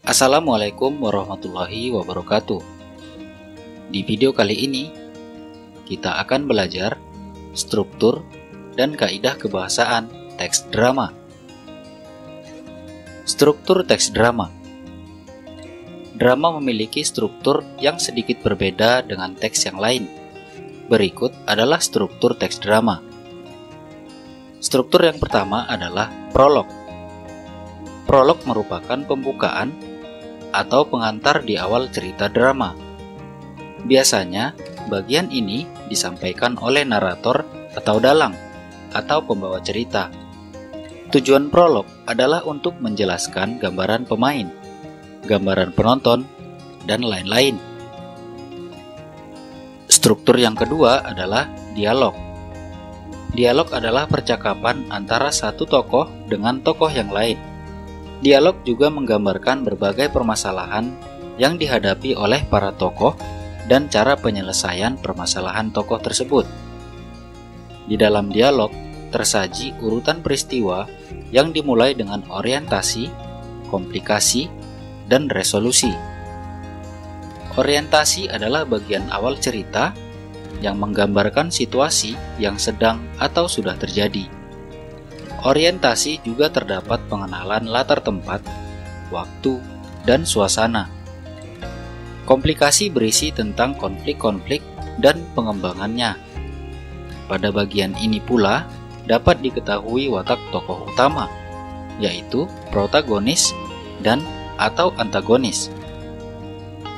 Assalamualaikum warahmatullahi wabarakatuh. Di video kali ini, kita akan belajar struktur dan kaidah kebahasaan teks drama. Struktur teks drama. Drama memiliki struktur yang sedikit berbeda dengan teks yang lain. Berikut adalah struktur teks drama. Struktur yang pertama adalah prolog. Prolog merupakan pembukaan atau pengantar di awal cerita drama. Biasanya, bagian ini disampaikan oleh narator atau dalang atau pembawa cerita. Tujuan prolog adalah untuk menjelaskan gambaran pemain, gambaran penonton, dan lain-lain. Struktur yang kedua adalah dialog. Dialog adalah percakapan antara satu tokoh dengan tokoh yang lain. Dialog juga menggambarkan berbagai permasalahan yang dihadapi oleh para tokoh dan cara penyelesaian permasalahan tokoh tersebut. Di dalam dialog, tersaji urutan peristiwa yang dimulai dengan orientasi, komplikasi, dan resolusi. Orientasi adalah bagian awal cerita yang menggambarkan situasi yang sedang atau sudah terjadi. Orientasi juga terdapat pengenalan latar tempat, waktu, dan suasana. Komplikasi berisi tentang konflik-konflik dan pengembangannya. Pada bagian ini pula dapat diketahui watak tokoh utama, yaitu protagonis dan atau antagonis.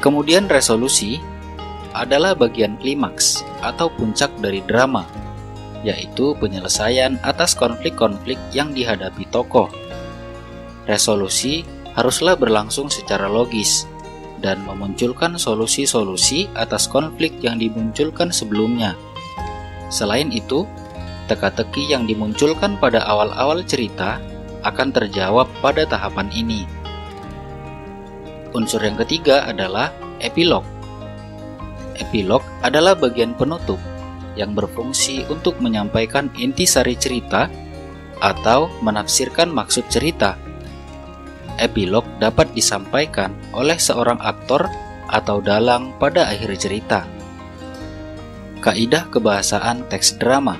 Kemudian resolusi adalah bagian klimaks atau puncak dari drama, yaitu penyelesaian atas konflik-konflik yang dihadapi tokoh. Resolusi haruslah berlangsung secara logis dan memunculkan solusi-solusi atas konflik yang dimunculkan sebelumnya. Selain itu, teka-teki yang dimunculkan pada awal-awal cerita akan terjawab pada tahapan ini. Unsur yang ketiga adalah epilog. Epilog adalah bagian penutup yang berfungsi untuk menyampaikan intisari cerita atau menafsirkan maksud cerita. Epilog dapat disampaikan oleh seorang aktor atau dalang pada akhir cerita. Kaidah kebahasaan teks drama.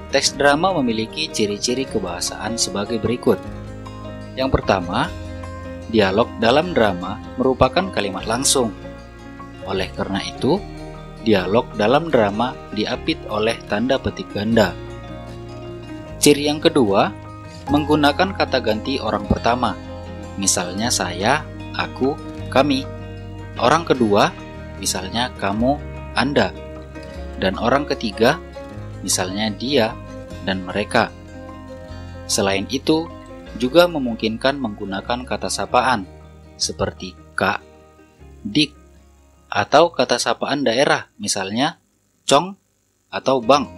Teks drama memiliki ciri-ciri kebahasaan sebagai berikut. Yang pertama, dialog dalam drama merupakan kalimat langsung. Oleh karena itu, dialog dalam drama diapit oleh tanda petik ganda. Ciri yang kedua, menggunakan kata ganti orang pertama. Misalnya saya, aku, kami. Orang kedua, misalnya kamu, Anda. Dan orang ketiga, misalnya dia dan mereka. Selain itu, juga memungkinkan menggunakan kata sapaan seperti Kak, Dik, atau kata sapaan daerah, misalnya Cong atau Bang.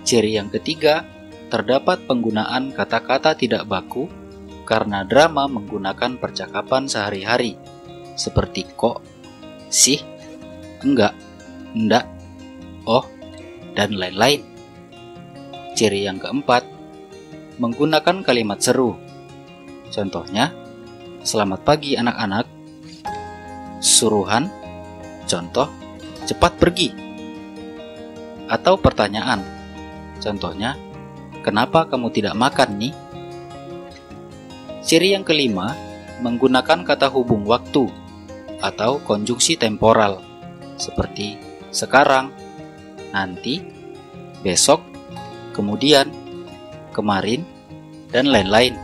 Ciri yang ketiga, terdapat penggunaan kata-kata tidak baku karena drama menggunakan percakapan sehari-hari, seperti kok, sih, enggak, ndak, oh, dan lain-lain. Ciri yang keempat, menggunakan kalimat seru. Contohnya, selamat pagi anak-anak, suruhan, contoh, cepat pergi. Atau pertanyaan, contohnya, kenapa kamu tidak makan nih? Ciri yang kelima, menggunakan kata hubung waktu atau konjungsi temporal, seperti sekarang, nanti, besok, kemudian, kemarin, dan lain-lain.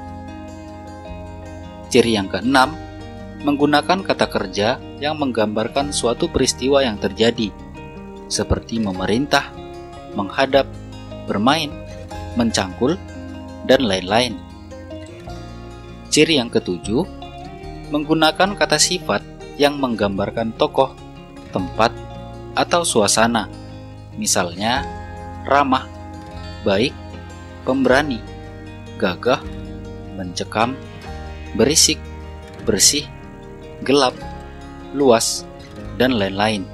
Ciri yang keenam, menggunakan kata kerja yang menggambarkan suatu peristiwa yang terjadi, seperti memerintah, menghadap, bermain, mencangkul, dan lain-lain. Ciri yang ketujuh, menggunakan kata sifat yang menggambarkan tokoh, tempat, atau suasana, misalnya ramah, baik, pemberani, gagah, mencekam, berisik, bersih, gelap, luas, dan lain-lain.